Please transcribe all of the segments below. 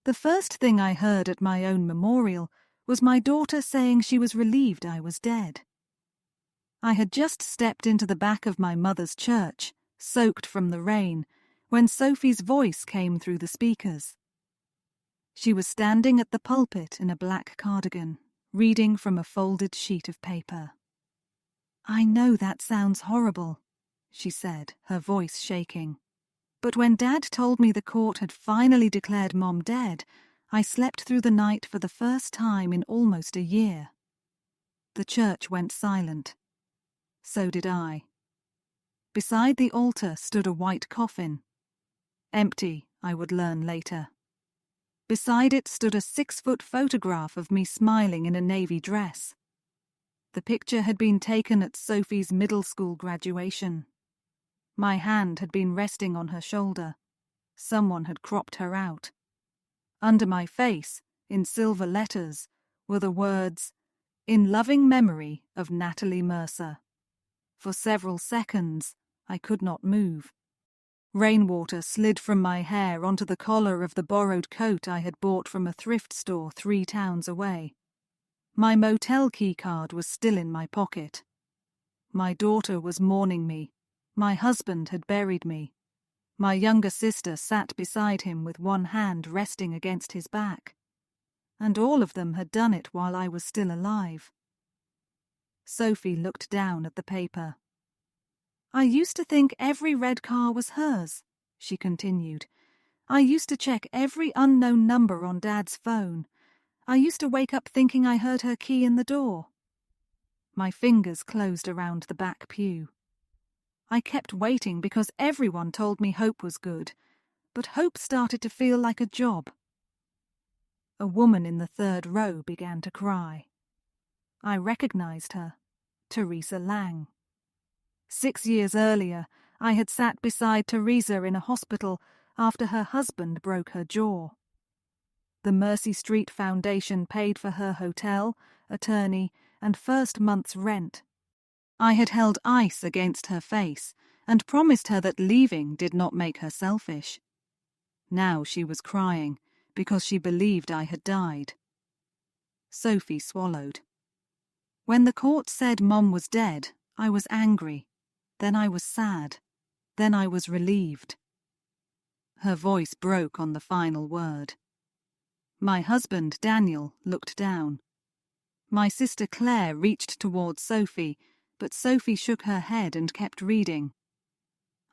The first thing I heard at my own memorial was my daughter saying she was relieved I was dead. I had just stepped into the back of my mother's church, soaked from the rain, when Sophie's voice came through the speakers. She was standing at the pulpit in a black cardigan, reading from a folded sheet of paper. "I know that sounds horrible," she said, her voice shaking. "But when Dad told me the court had finally declared Mom dead, I slept through the night for the first time in almost a year." The church went silent. So did I. Beside the altar stood a white coffin. Empty, I would learn later. Beside it stood a 6-foot photograph of me smiling in a navy dress. The picture had been taken at Sophie's middle school graduation. My hand had been resting on her shoulder. Someone had cropped her out. Under my face, in silver letters, were the words, "In loving memory of Natalie Mercer." For several seconds, I could not move. Rainwater slid from my hair onto the collar of the borrowed coat I had bought from a thrift store 3 towns away. My motel key card was still in my pocket. My daughter was mourning me. My husband had buried me. My younger sister sat beside him with one hand resting against his back. And all of them had done it while I was still alive. Sophie looked down at the paper. "I used to think every red car was hers," she continued. "I used to check every unknown number on Dad's phone. I used to wake up thinking I heard her key in the door." My fingers closed around the back pew. I kept waiting because everyone told me hope was good, but hope started to feel like a job. A woman in the 3rd row began to cry. I recognized her, Teresa Lang. 6 years earlier, I had sat beside Teresa in a hospital after her husband broke her jaw. The Mercy Street Foundation paid for her hotel, attorney, and first month's rent. I had held ice against her face and promised her that leaving did not make her selfish. Now she was crying because she believed I had died. Sophie swallowed. When the court said Mom was dead, I was angry. Then I was sad. Then I was relieved. Her voice broke on the final word. My husband, Daniel, looked down. My sister Claire reached towards Sophie, but Sophie shook her head and kept reading.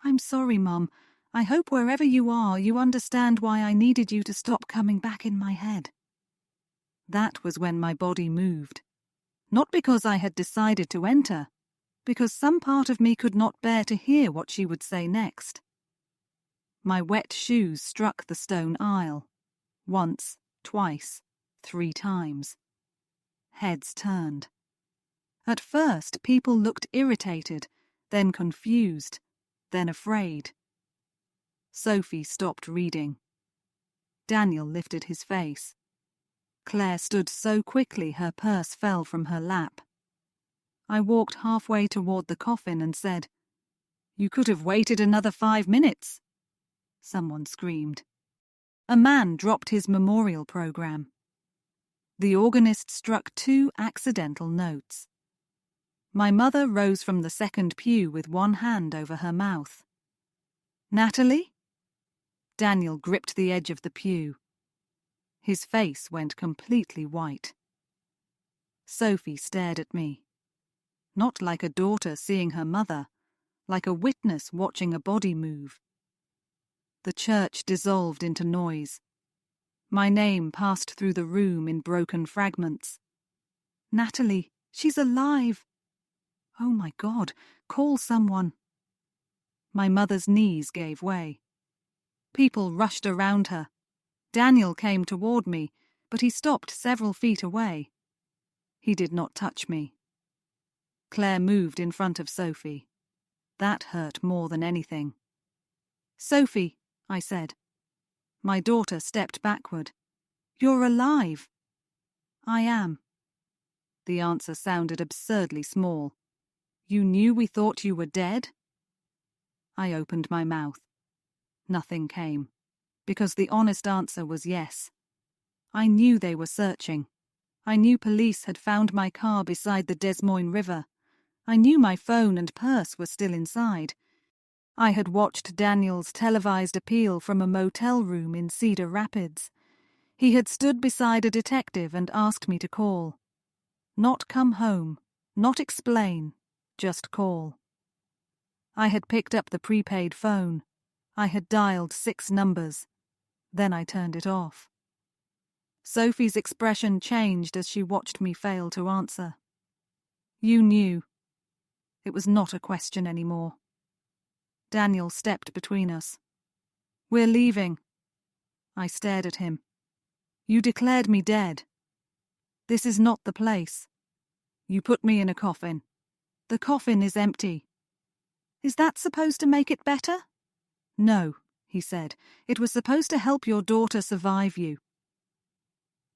"I'm sorry, Mum. I hope wherever you are, you understand why I needed you to stop coming back in my head." That was when my body moved. Not because I had decided to enter, because some part of me could not bear to hear what she would say next. My wet shoes struck the stone aisle. Once, twice, 3 times. Heads turned. At first, people looked irritated, then confused, then afraid. Sophie stopped reading. Daniel lifted his face. Claire stood so quickly her purse fell from her lap. I walked halfway toward the coffin and said, "You could have waited another 5 minutes." Someone screamed. A man dropped his memorial program. The organist struck 2 accidental notes. My mother rose from the second pew with one hand over her mouth. "Natalie?" Daniel gripped the edge of the pew. His face went completely white. Sophie stared at me. Not like a daughter seeing her mother, like a witness watching a body move. The church dissolved into noise. My name passed through the room in broken fragments. "Natalie, she's alive!" "Oh my God, call someone!" My mother's knees gave way. People rushed around her. Daniel came toward me, but he stopped several feet away. He did not touch me. Claire moved in front of Sophie. That hurt more than anything. "Sophie," I said. My daughter stepped backward. "You're alive." "I am." The answer sounded absurdly small. "You knew we thought you were dead?" I opened my mouth. Nothing came, because the honest answer was yes. I knew they were searching. I knew police had found my car beside the Des Moines River. I knew my phone and purse were still inside. I had watched Daniel's televised appeal from a motel room in Cedar Rapids. He had stood beside a detective and asked me to call. Not come home, not explain, just call. I had picked up the prepaid phone. I had dialed 6 numbers. Then I turned it off. Sophie's expression changed as she watched me fail to answer. You knew. It was not a question anymore. Daniel stepped between us. We're leaving. I stared at him. You declared me dead. This is not the place. You put me in a coffin. The coffin is empty. Is that supposed to make it better? No, he said. It was supposed to help your daughter survive you.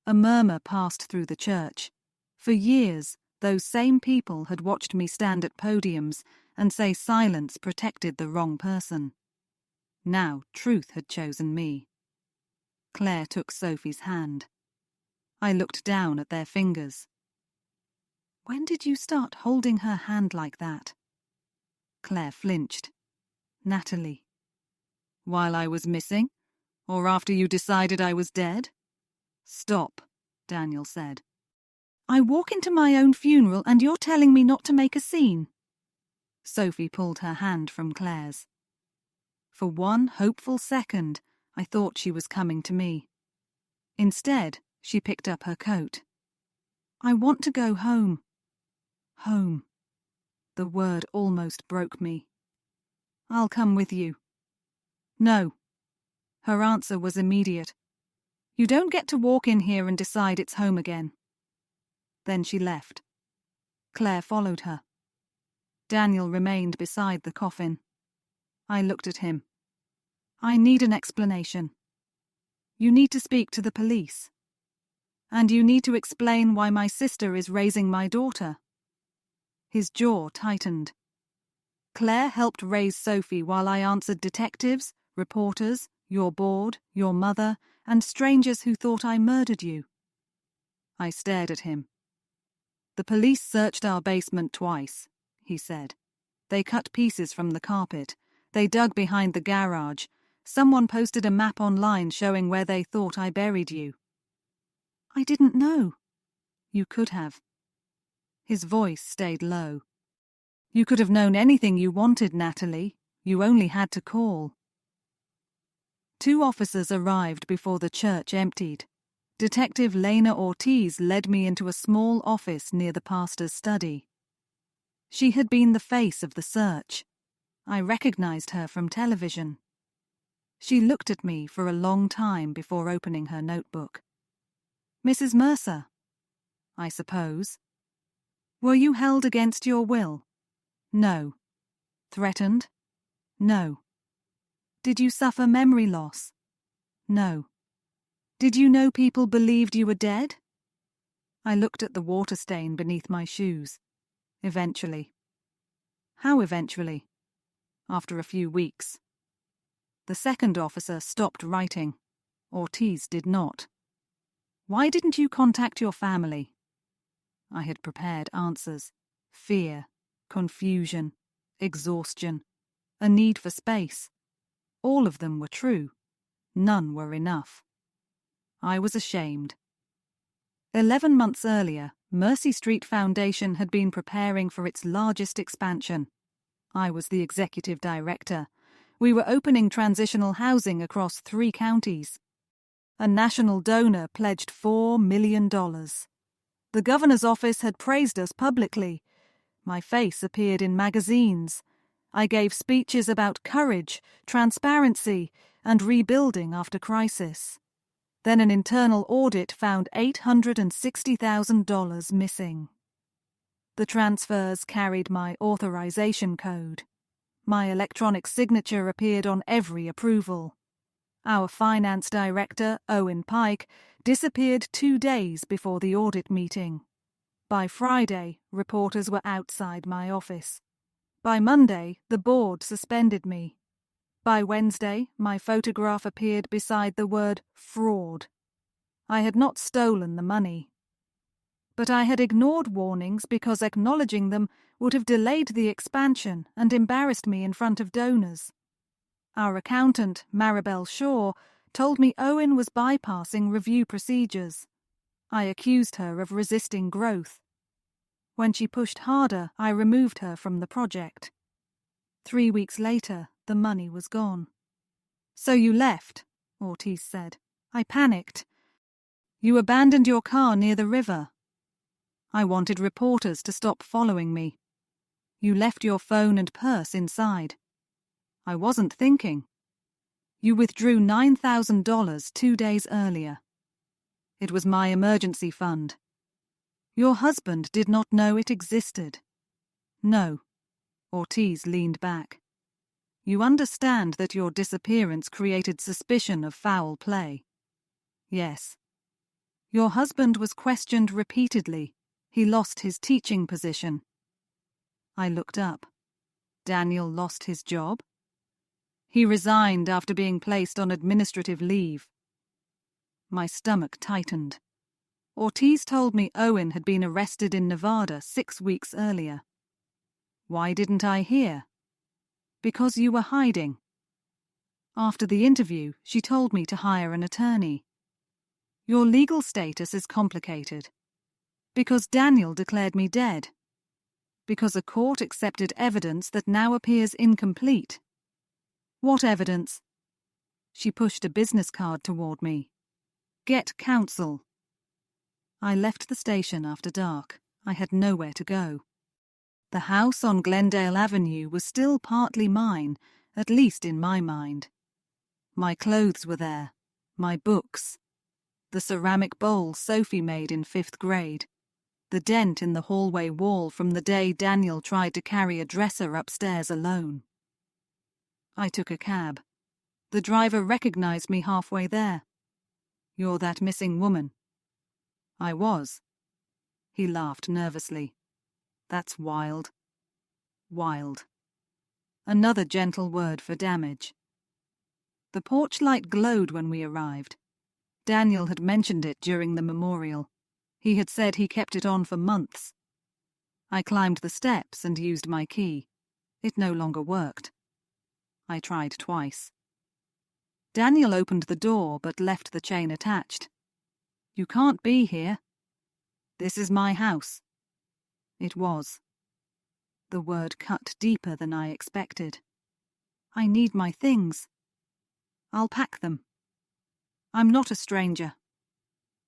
A murmur passed through the church. For years, those same people had watched me stand at podiums and say silence protected the wrong person. Now truth had chosen me. Claire took Sophie's hand. I looked down at their fingers. When did you start holding her hand like that? Claire flinched. Natalie. While I was missing? Or after you decided I was dead? Stop, Daniel said. I walk into my own funeral and you're telling me not to make a scene. Sophie pulled her hand from Claire's. For one hopeful second, I thought she was coming to me. Instead, she picked up her coat. I want to go home. Home. The word almost broke me. I'll come with you. No. Her answer was immediate. You don't get to walk in here and decide it's home again. Then she left. Claire followed her. Daniel remained beside the coffin. I looked at him. I need an explanation. You need to speak to the police. And you need to explain why my sister is raising my daughter. His jaw tightened. Claire helped raise Sophie while I answered detectives, reporters, your board, your mother, and strangers who thought I murdered you. I stared at him. The police searched our basement twice, he said. They cut pieces from the carpet. They dug behind the garage. Someone posted a map online showing where they thought I buried you. I didn't know. You could have. His voice stayed low. You could have known anything you wanted, Natalie. You only had to call. 2 officers arrived before the church emptied. Detective Lena Ortiz led me into a small office near the pastor's study. She had been the face of the search. I recognized her from television. She looked at me for a long time before opening her notebook. Mrs. Mercer, I suppose. Were you held against your will? No. Threatened? No. Did you suffer memory loss? No. Did you know people believed you were dead? I looked at the water stain beneath my shoes. Eventually. How eventually? After a few weeks. The second officer stopped writing. Ortiz did not. Why didn't you contact your family? I had prepared answers. Fear, confusion, exhaustion, a need for space. All of them were true. None were enough. I was ashamed. 11 months earlier, Mercy Street Foundation had been preparing for its largest expansion. I was the executive director. We were opening transitional housing across 3 counties. A national donor pledged $4 million. The governor's office had praised us publicly. My face appeared in magazines. I gave speeches about courage, transparency, and rebuilding after crisis. Then an internal audit found $860,000 missing. The transfers carried my authorization code. My electronic signature appeared on every approval. Our finance director, Owen Pike, disappeared 2 days before the audit meeting. By Friday, reporters were outside my office. By Monday, the board suspended me. By Wednesday, my photograph appeared beside the word fraud. I had not stolen the money. But I had ignored warnings because acknowledging them would have delayed the expansion and embarrassed me in front of donors. Our accountant, Maribel Shaw, told me Owen was bypassing review procedures. I accused her of resisting growth. When she pushed harder, I removed her from the project. 3 weeks later, the money was gone. "So you left," Ortiz said. I panicked. "You abandoned your car near the river." "I wanted reporters to stop following me." "You left your phone and purse inside." "I wasn't thinking." "You withdrew $9,000 2 days earlier." "It was my emergency fund." "Your husband did not know it existed." "No." Ortiz leaned back. "You understand that your disappearance created suspicion of foul play?" "Yes." "Your husband was questioned repeatedly. He lost his teaching position." I looked up. Daniel lost his job? "He resigned after being placed on administrative leave." My stomach tightened. Ortiz told me Owen had been arrested in Nevada 6 weeks earlier. Why didn't I hear? "Because you were hiding." After the interview, she told me to hire an attorney. "Your legal status is complicated." "Because Daniel declared me dead." "Because a court accepted evidence that now appears incomplete." "What evidence?" She pushed a business card toward me. "Get counsel." I left the station after dark. I had nowhere to go. The house on Glendale Avenue was still partly mine, at least in my mind. My clothes were there, my books, the ceramic bowl Sophie made in 5th grade, the dent in the hallway wall from the day Daniel tried to carry a dresser upstairs alone. I took a cab. The driver recognized me halfway there. "You're that missing woman." I was. He laughed nervously. "That's wild." Wild. Another gentle word for damage. The porch light glowed when we arrived. Daniel had mentioned it during the memorial. He had said he kept it on for months. I climbed the steps and used my key. It no longer worked. I tried twice. Daniel opened the door but left the chain attached. "You can't be here." "This is my house." It was. The word cut deeper than I expected. "I need my things." "I'll pack them." "I'm not a stranger."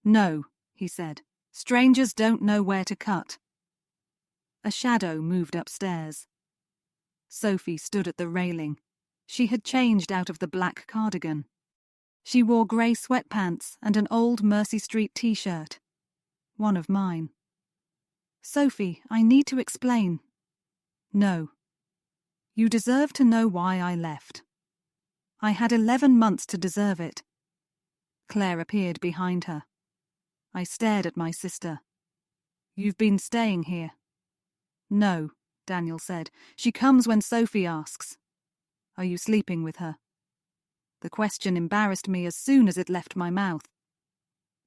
"No," he said. "Strangers don't know where to cut." A shadow moved upstairs. Sophie stood at the railing. She had changed out of the black cardigan. She wore grey sweatpants and an old Mercy Street t-shirt. One of mine. "Sophie, I need to explain." "No." "You deserve to know why I left." "I had 11 months to deserve it." Claire appeared behind her. I stared at my sister. "You've been staying here." "No," Daniel said. "She comes when Sophie asks." "Are you sleeping with her?" The question embarrassed me as soon as it left my mouth.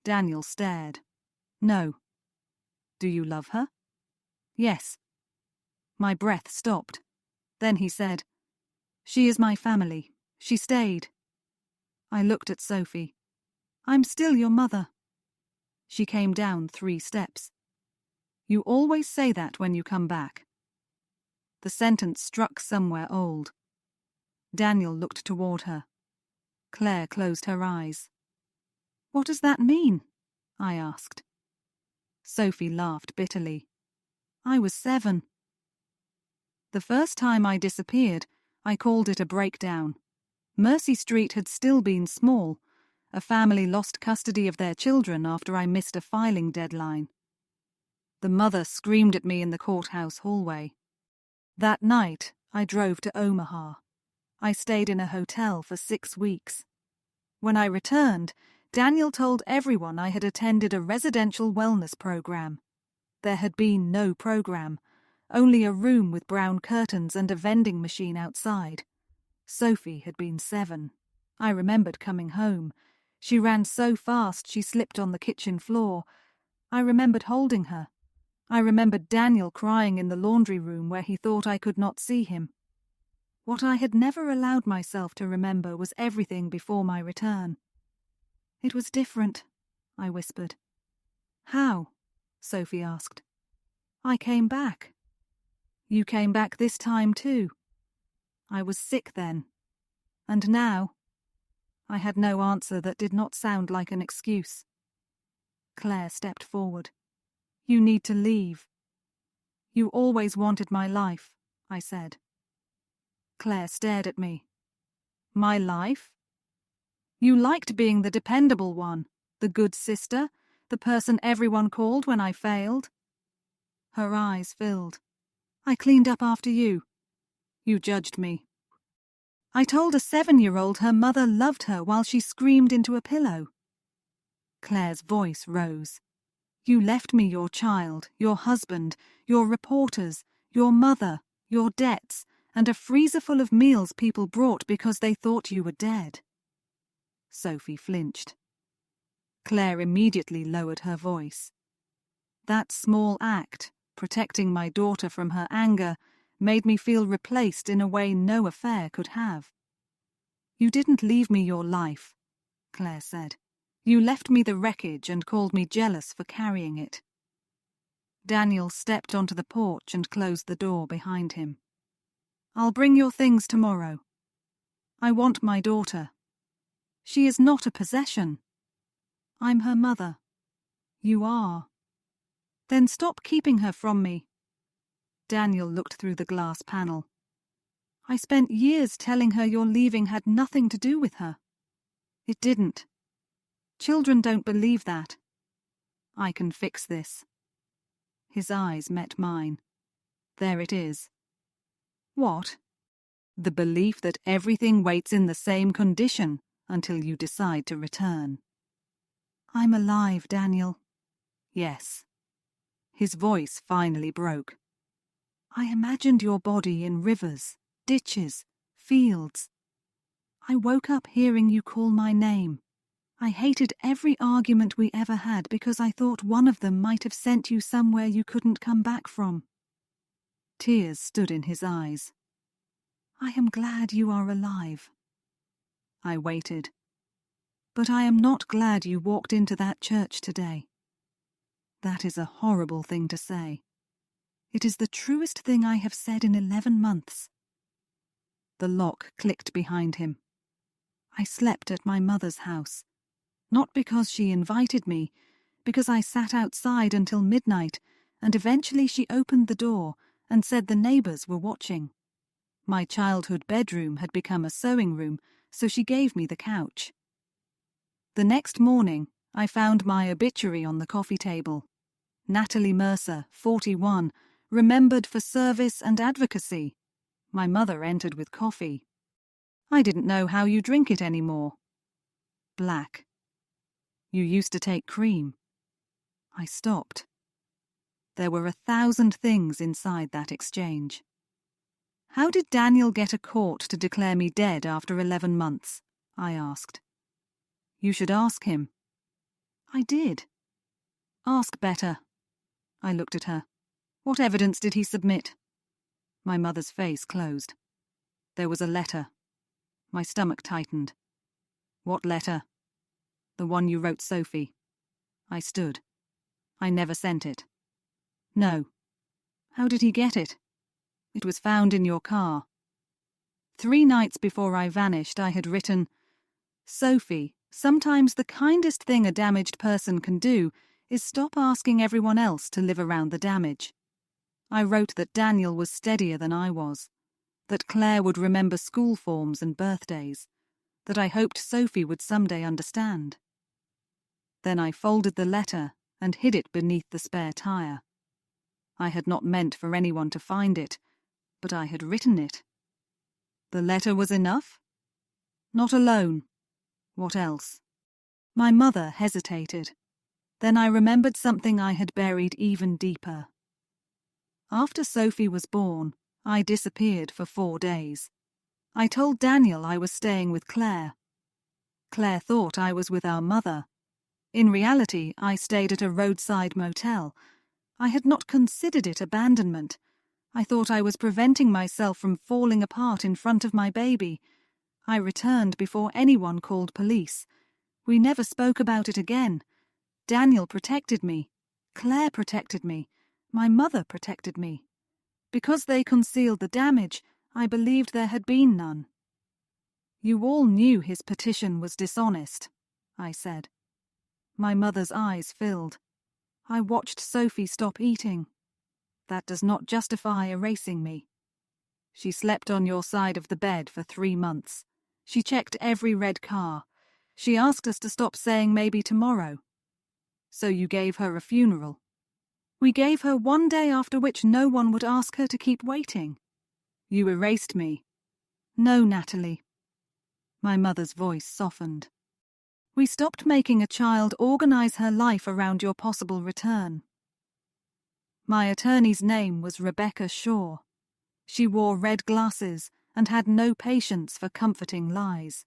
Daniel stared. "No." "Do you love her?" "Yes." My breath stopped. Then he said, "She is my family. She stayed." I looked at Sophie. "I'm still your mother." She came down 3 steps. "You always say that when you come back." The sentence struck somewhere old. Daniel looked toward her. Claire closed her eyes. "What does that mean?" I asked. Sophie laughed bitterly. "I was 7. The first time I disappeared, I called it a breakdown. Mercy Street had still been small. A family lost custody of their children after I missed a filing deadline. The mother screamed at me in the courthouse hallway. That night, I drove to Omaha. I stayed in a hotel for 6 weeks. When I returned, Daniel told everyone I had attended a residential wellness program. There had been no program, only a room with brown curtains and a vending machine outside. Sophie had been 7. I remembered coming home. She ran so fast she slipped on the kitchen floor. I remembered holding her. I remembered Daniel crying in the laundry room where he thought I could not see him. What I had never allowed myself to remember was everything before my return. It was different, I whispered. How? Sophie asked. I came back. You came back this time too. I was sick then. And now? I had no answer that did not sound like an excuse. Claire stepped forward. You need to leave. You always wanted my life, I said. Claire stared at me. My life? You liked being the dependable one, the good sister, the person everyone called when I failed. Her eyes filled. I cleaned up after you. You judged me. I told a 7-year-old her mother loved her while she screamed into a pillow. Claire's voice rose. You left me your child, your husband, your reporters, your mother, your debts, and a freezer full of meals people brought because they thought you were dead. Sophie flinched. Claire immediately lowered her voice. That small act, protecting my daughter from her anger, made me feel replaced in a way no affair could have. You didn't leave me your life, Claire said. You left me the wreckage and called me jealous for carrying it. Daniel stepped onto the porch and closed the door behind him. I'll bring your things tomorrow. I want my daughter. She is not a possession. I'm her mother. You are. Then stop keeping her from me. Daniel looked through the glass panel. I spent years telling her your leaving had nothing to do with her. It didn't. Children don't believe that. I can fix this. His eyes met mine. There it is. What? The belief that everything waits in the same condition until you decide to return. I'm alive, Daniel. Yes. His voice finally broke. I imagined your body in rivers, ditches, fields. I woke up hearing you call my name. I hated every argument we ever had because I thought one of them might have sent you somewhere you couldn't come back from. Tears stood in his eyes. I am glad you are alive. I waited. But I am not glad you walked into that church today. That is a horrible thing to say. It is the truest thing I have said in 11 months. The lock clicked behind him. I slept at my mother's house. Not because she invited me, because I sat outside until midnight, and eventually she opened the door and said the neighbors were watching. My childhood bedroom had become a sewing room, so she gave me the couch. The next morning, I found my obituary on the coffee table. Natalie Mercer, 41, remembered for service and advocacy. My mother entered with coffee. I didn't know how you drink it anymore. Black. You used to take cream. I stopped. There were 1,000 things inside that exchange. How did Daniel get a court to declare me dead after 11 months? I asked. You should ask him. I did. Ask better. I looked at her. What evidence did he submit? My mother's face closed. There was a letter. My stomach tightened. What letter? The one you wrote Sophie. I stood. I never sent it. No. How did he get it? It was found in your car. 3 nights before I vanished, I had written, Sophie, sometimes the kindest thing a damaged person can do is stop asking everyone else to live around the damage. I wrote that Daniel was steadier than I was, that Claire would remember school forms and birthdays, that I hoped Sophie would someday understand. Then I folded the letter and hid it beneath the spare tire. I had not meant for anyone to find it, but I had written it. The letter was enough? Not alone. What else? My mother hesitated. Then I remembered something I had buried even deeper. After Sophie was born, I disappeared for 4 days. I told Daniel I was staying with Claire. Claire thought I was with our mother. In reality, I stayed at a roadside motel. I had not considered it abandonment. I thought I was preventing myself from falling apart in front of my baby. I returned before anyone called police. We never spoke about it again. Daniel protected me. Claire protected me. My mother protected me. Because they concealed the damage, I believed there had been none. You all knew his petition was dishonest, I said. My mother's eyes filled. I watched Sophie stop eating. That does not justify erasing me. She slept on your side of the bed for 3 months. She checked every red car. She asked us to stop saying maybe tomorrow. So you gave her a funeral. We gave her one day after which no one would ask her to keep waiting. You erased me. No, Natalie. My mother's voice softened. We stopped making a child organize her life around your possible return. My attorney's name was Rebecca Shaw. She wore red glasses and had no patience for comforting lies.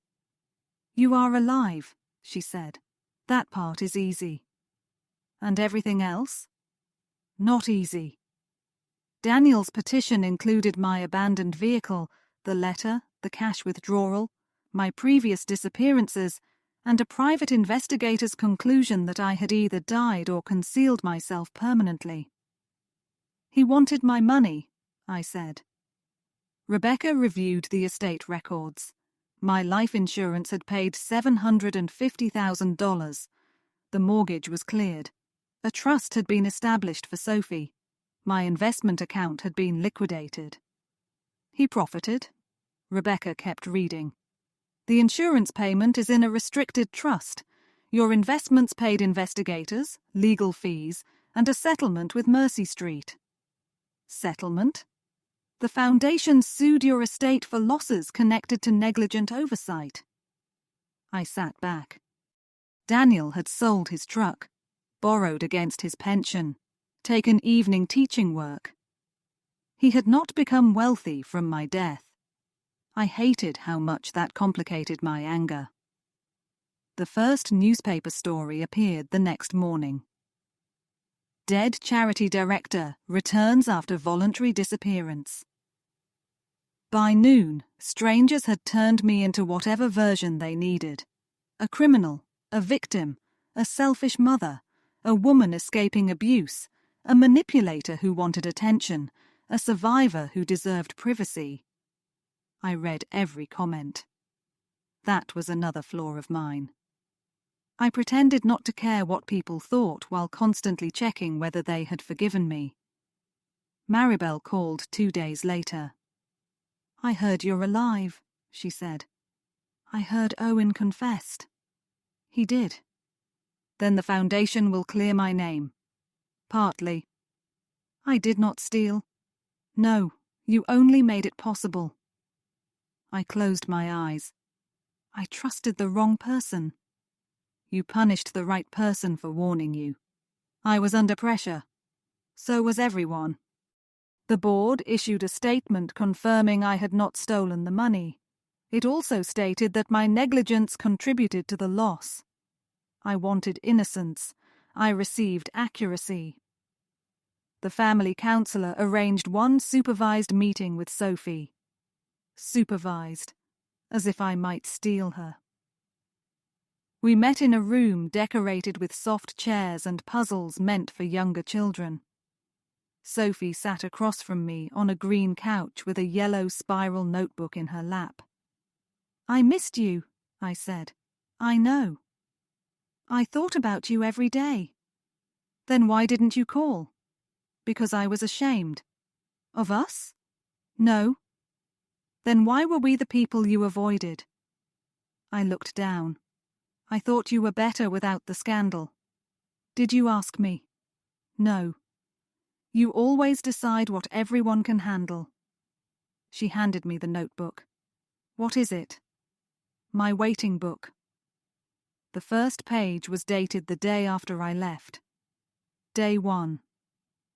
You are alive, she said. That part is easy. And everything else? Not easy. Daniel's petition included my abandoned vehicle, the letter, the cash withdrawal, my previous disappearances, and a private investigator's conclusion that I had either died or concealed myself permanently. He wanted my money, I said. Rebecca reviewed the estate records. My life insurance had paid $750,000. The mortgage was cleared. A trust had been established for Sophie. My investment account had been liquidated. He profited. Rebecca kept reading. The insurance payment is in a restricted trust. Your investments paid investigators, legal fees, and a settlement with Mercy Street. Settlement? The foundation sued your estate for losses connected to negligent oversight. I sat back. Daniel had sold his truck, borrowed against his pension, taken evening teaching work. He had not become wealthy from my death. I hated how much that complicated my anger. The first newspaper story appeared the next morning. Dead charity director returns after voluntary disappearance. By noon, strangers had turned me into whatever version they needed. A criminal, a victim, a selfish mother, a woman escaping abuse, a manipulator who wanted attention, a survivor who deserved privacy. I read every comment. That was another flaw of mine. I pretended not to care what people thought while constantly checking whether they had forgiven me. Maribel called 2 days later. I heard you're alive, she said. I heard Owen confessed. He did. Then the foundation will clear my name. Partly. I did not steal. No, you only made it possible. I closed my eyes. I trusted the wrong person. You punished the right person for warning you. I was under pressure. So was everyone. The board issued a statement confirming I had not stolen the money. It also stated that my negligence contributed to the loss. I wanted innocence. I received accuracy. The family counselor arranged one supervised meeting with Sophie. Supervised, as if I might steal her. We met in a room decorated with soft chairs and puzzles meant for younger children. Sophie sat across from me on a green couch with a yellow spiral notebook in her lap. I missed you, I said. I know. I thought about you every day. Then why didn't you call? Because I was ashamed. Of us? No. Then why were we the people you avoided? I looked down. I thought you were better without the scandal. Did you ask me? No. You always decide what everyone can handle. She handed me the notebook. What is it? My waiting book. The first page was dated the day after I left. Day 1.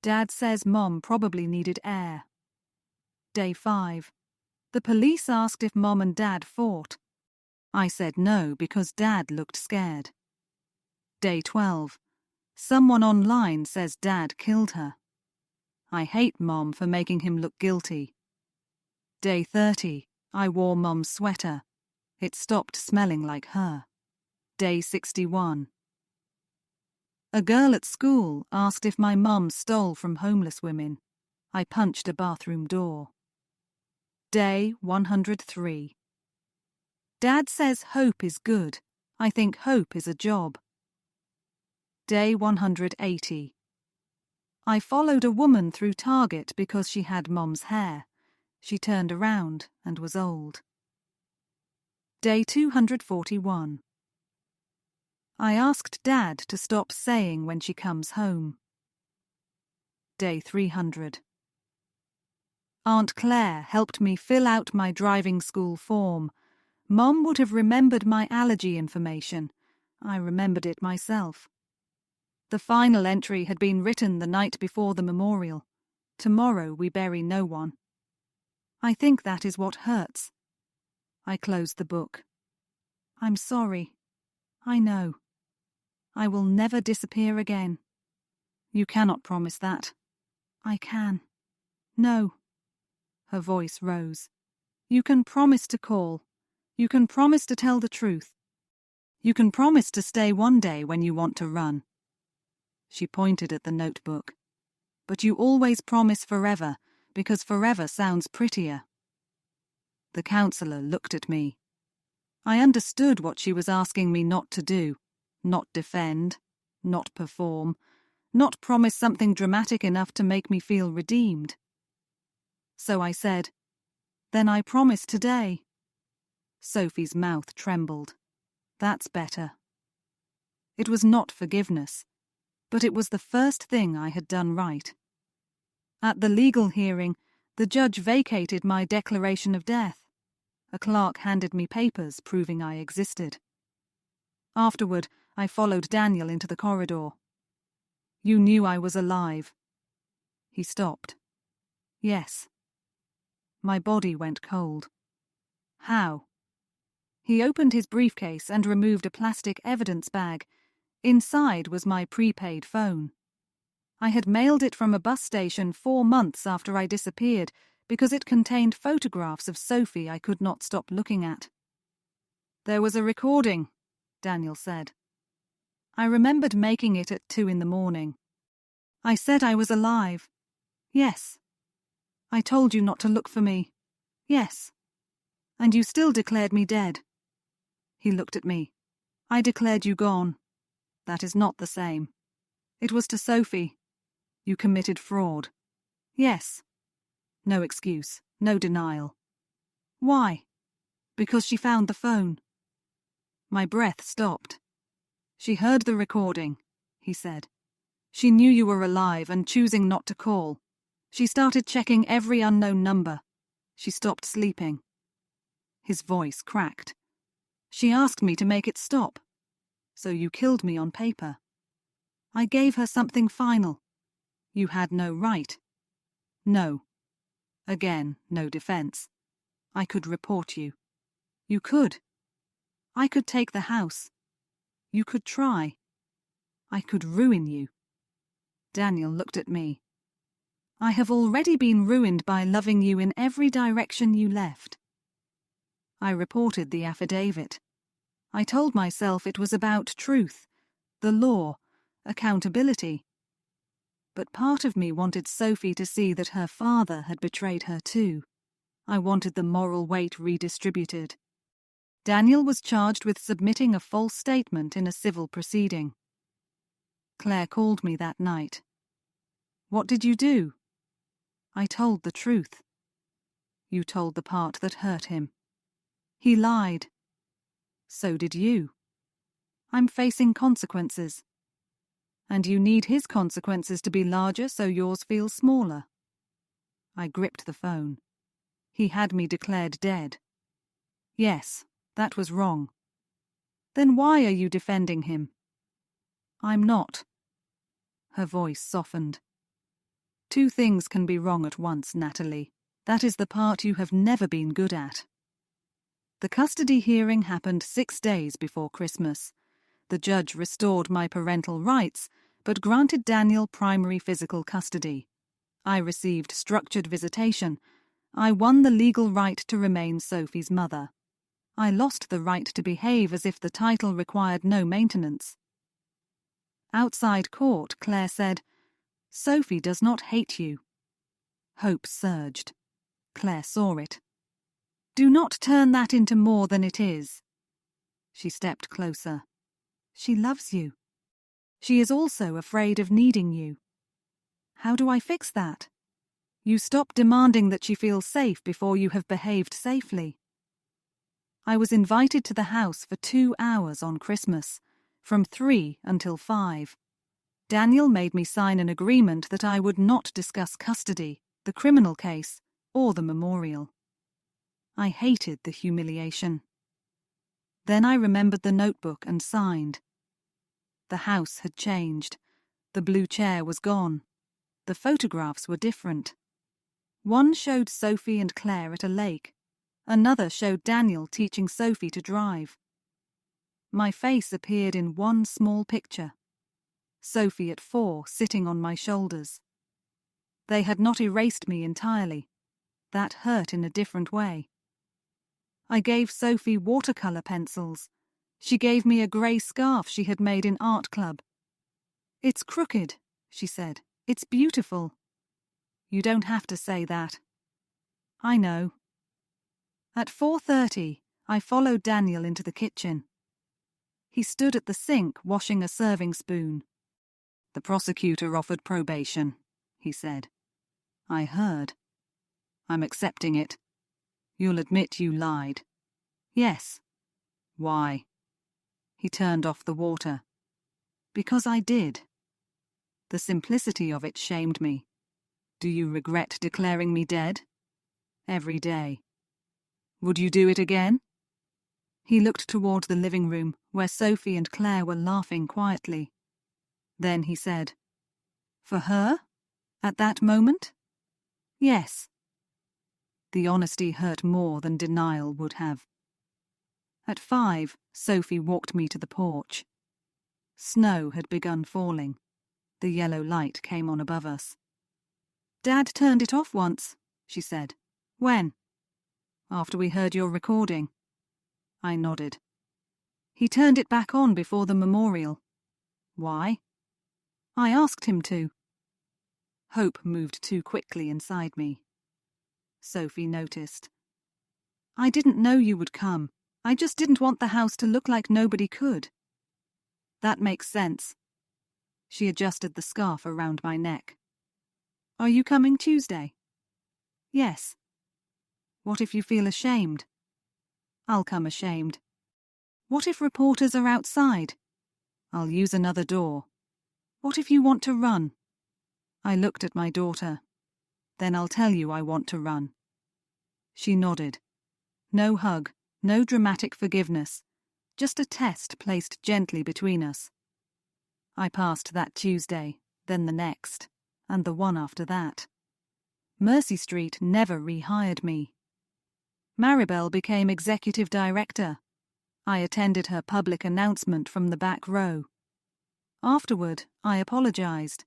Dad says Mom probably needed air. Day 5. The police asked if Mom and Dad fought. I said no because Dad looked scared. Day 12. Someone online says Dad killed her. I hate Mom for making him look guilty. Day 30. I wore Mom's sweater. It stopped smelling like her. Day 61. A girl at school asked if my mum stole from homeless women. I punched a bathroom door. Day 103. Dad says hope is good. I think hope is a job. Day 180. I followed a woman through Target because she had Mom's hair. She turned around and was old. Day 241. I asked Dad to stop saying when she comes home. Day 300. Aunt Claire helped me fill out my driving school form. Mom would have remembered my allergy information. I remembered it myself. The final entry had been written the night before the memorial. Tomorrow we bury no one. I think that is what hurts. I closed the book. I'm sorry. I know. I will never disappear again. You cannot promise that. I can. No. Her voice rose. You can promise to call. You can promise to tell the truth. You can promise to stay one day when you want to run. She pointed at the notebook. But you always promise forever, because forever sounds prettier. The counselor looked at me. I understood what she was asking me not to do. Not defend, not perform, not promise something dramatic enough to make me feel redeemed. So I said, Then I promise today. Sophie's mouth trembled. That's better. It was not forgiveness, but it was the first thing I had done right. At the legal hearing, the judge vacated my declaration of death. A clerk handed me papers proving I existed. Afterward, I followed Daniel into the corridor. You knew I was alive. He stopped. Yes. My body went cold. How? He opened his briefcase and removed a plastic evidence bag. Inside was my prepaid phone. I had mailed it from a bus station 4 months after I disappeared because it contained photographs of Sophie I could not stop looking at. There was a recording, Daniel said. I remembered making it at 2 a.m. I said I was alive. Yes. I told you not to look for me. Yes. And you still declared me dead. He looked at me. I declared you gone. That is not the same. It was to Sophie. You committed fraud. Yes. No excuse, no denial. Why? Because she found the phone. My breath stopped. She heard the recording, he said. She knew you were alive and choosing not to call. She started checking every unknown number. She stopped sleeping. His voice cracked. She asked me to make it stop. So you killed me on paper. I gave her something final. You had no right. No. Again, no defense. I could report you. You could. I could take the house. You could try. I could ruin you. Daniel looked at me. I have already been ruined by loving you in every direction you left. I reported the affidavit. I told myself it was about truth, the law, accountability. But part of me wanted Sophie to see that her father had betrayed her too. I wanted the moral weight redistributed. Daniel was charged with submitting a false statement in a civil proceeding. Claire called me that night. What did you do? I told the truth. You told the part that hurt him. He lied. So did you. I'm facing consequences. And you need his consequences to be larger so yours feel smaller. I gripped the phone. He had me declared dead. Yes, that was wrong. Then why are you defending him? I'm not. Her voice softened. 2 things can be wrong at once, Natalie. That is the part you have never been good at. The custody hearing happened 6 days before Christmas. The judge restored my parental rights, but granted Daniel primary physical custody. I received structured visitation. I won the legal right to remain Sophie's mother. I lost the right to behave as if the title required no maintenance. Outside court, Claire said, "Sophie does not hate you." Hope surged. Claire saw it. "Do not turn that into more than it is." She stepped closer. "She loves you. She is also afraid of needing you. How do I fix that? You stop demanding that she feels safe before you have behaved safely." I was invited to the house for 2 hours on Christmas, from 3 until 5. Daniel made me sign an agreement that I would not discuss custody, the criminal case, or the memorial. I hated the humiliation. Then I remembered the notebook and signed. The house had changed. The blue chair was gone. The photographs were different. One showed Sophie and Claire at a lake. Another showed Daniel teaching Sophie to drive. My face appeared in one small picture. Sophie at 4, sitting on my shoulders. They had not erased me entirely. That hurt in a different way. I gave Sophie watercolour pencils. She gave me a grey scarf she had made in art club. "It's crooked," she said. "It's beautiful." "You don't have to say that." "I know." At 4:30, I followed Daniel into the kitchen. He stood at the sink washing a serving spoon. "The prosecutor offered probation," he said. I heard. "I'm accepting it. You'll admit you lied." "Yes." "Why?" He turned off the water. "Because I did." The simplicity of it shamed me. "Do you regret declaring me dead?" "Every day." "Would you do it again?" He looked toward the living room, where Sophie and Claire were laughing quietly. Then he said, "For her? At that moment?" "Yes." The honesty hurt more than denial would have. At 5, Sophie walked me to the porch. Snow had begun falling. The yellow light came on above us. "Dad turned it off once," she said. "When?" "After we heard your recording." I nodded. "He turned it back on before the memorial." "Why?" "I asked him to." Hope moved too quickly inside me. Sophie noticed. "I didn't know you would come. I just didn't want the house to look like nobody could." "That makes sense." She adjusted the scarf around my neck. "Are you coming Tuesday?" "Yes." "What if you feel ashamed?" "I'll come ashamed." "What if reporters are outside?" "I'll use another door." "What if you want to run?" I looked at my daughter. "Then I'll tell you I want to run." She nodded. No hug, no dramatic forgiveness, just a test placed gently between us. I passed that Tuesday, then the next, and the one after that. Mercy Street never rehired me. Maribel became executive director. I attended her public announcement from the back row. Afterward, I apologized.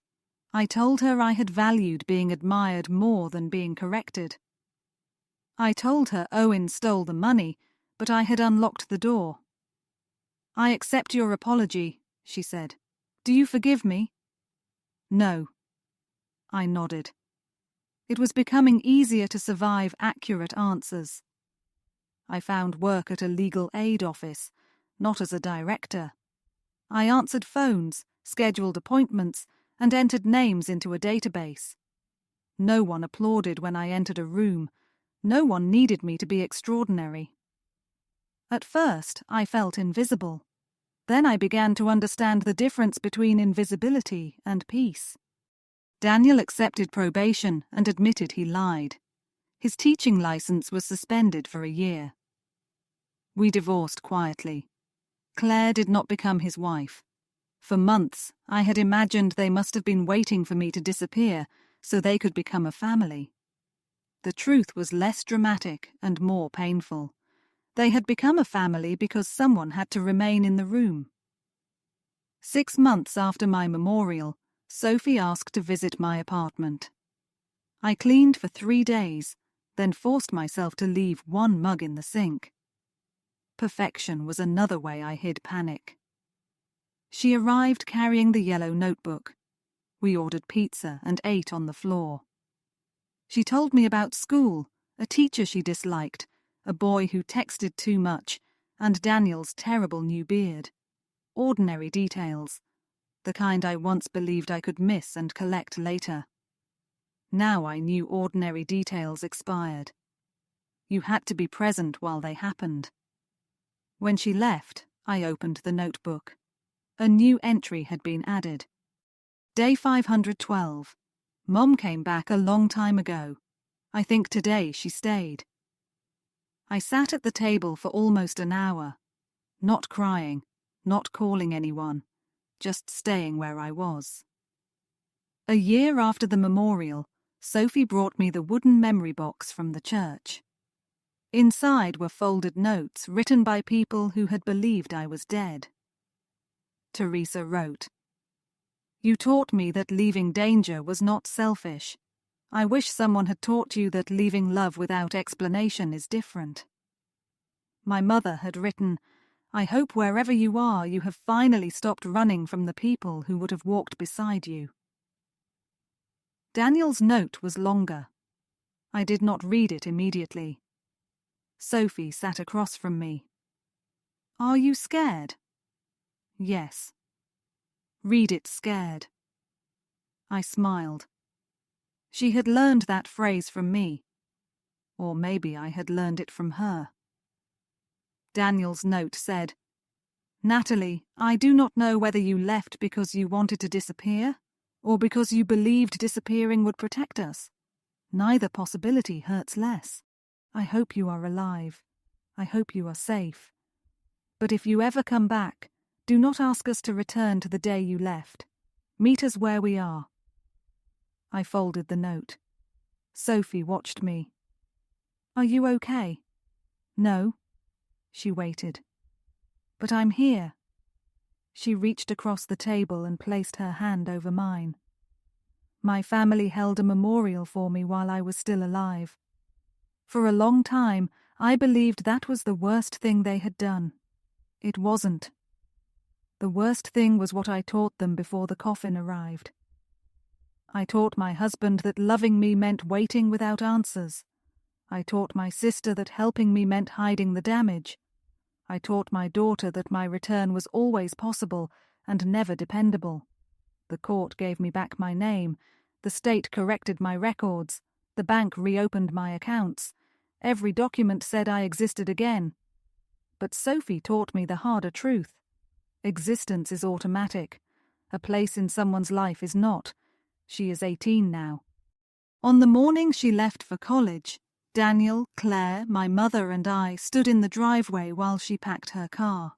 I told her I had valued being admired more than being corrected. I told her Owen stole the money, but I had unlocked the door. "I accept your apology," she said. "Do you forgive me?" "No." I nodded. It was becoming easier to survive accurate answers. I found work at a legal aid office, not as a director. I answered phones, scheduled appointments, and entered names into a database. No one applauded when I entered a room. No one needed me to be extraordinary. At first, I felt invisible. Then I began to understand the difference between invisibility and peace. Daniel accepted probation and admitted he lied. His teaching license was suspended for a year. We divorced quietly. Claire did not become his wife. For months, I had imagined they must have been waiting for me to disappear so they could become a family. The truth was less dramatic and more painful. They had become a family because someone had to remain in the room. 6 months after my memorial, Sophie asked to visit my apartment. I cleaned for 3 days, then forced myself to leave 1 mug in the sink. Perfection was another way I hid panic. She arrived carrying the yellow notebook. We ordered pizza and ate on the floor. She told me about school, a teacher she disliked, a boy who texted too much, and Daniel's terrible new beard. Ordinary details, the kind I once believed I could miss and collect later. Now I knew ordinary details expired. You had to be present while they happened. When she left, I opened the notebook. A new entry had been added. Day 512. Mom came back a long time ago. I think today she stayed. I sat at the table for almost an hour, not crying, not calling anyone, just staying where I was. A year after the memorial, Sophie brought me the wooden memory box from the church. Inside were folded notes written by people who had believed I was dead. Teresa wrote, "You taught me that leaving danger was not selfish. I wish someone had taught you that leaving love without explanation is different." My mother had written, "I hope wherever you are, you have finally stopped running from the people who would have walked beside you." Daniel's note was longer. I did not read it immediately. Sophie sat across from me. "Are you scared?" "Yes." "Read it scared." I smiled. She had learned that phrase from me. Or maybe I had learned it from her. Daniel's note said, "Natalie, I do not know whether you left because you wanted to disappear, or because you believed disappearing would protect us. Neither possibility hurts less. I hope you are alive. I hope you are safe. But if you ever come back, do not ask us to return to the day you left. Meet us where we are." I folded the note. Sophie watched me. "Are you okay?" "No." She waited. "But I'm here." She reached across the table and placed her hand over mine. My family held a memorial for me while I was still alive. For a long time, I believed that was the worst thing they had done. It wasn't. The worst thing was what I taught them before the coffin arrived. I taught my husband that loving me meant waiting without answers. I taught my sister that helping me meant hiding the damage. I taught my daughter that my return was always possible and never dependable. The court gave me back my name. The state corrected my records. The bank reopened my accounts. Every document said I existed again. But Sophie taught me the harder truth. Existence is automatic. A place in someone's life is not. She is 18 now. On the morning she left for college, Daniel, Claire, my mother and I stood in the driveway while she packed her car.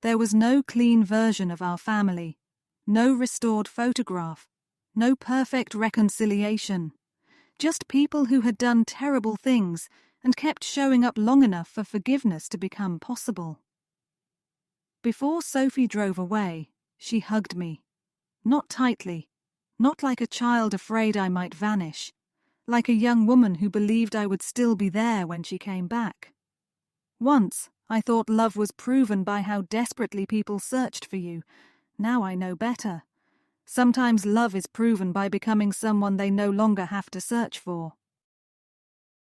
There was no clean version of our family, no restored photograph, no perfect reconciliation, just people who had done terrible things and kept showing up long enough for forgiveness to become possible. Before Sophie drove away, she hugged me. Not tightly, not like a child afraid I might vanish, like a young woman who believed I would still be there when she came back. Once, I thought love was proven by how desperately people searched for you. Now I know better. Sometimes love is proven by becoming someone they no longer have to search for.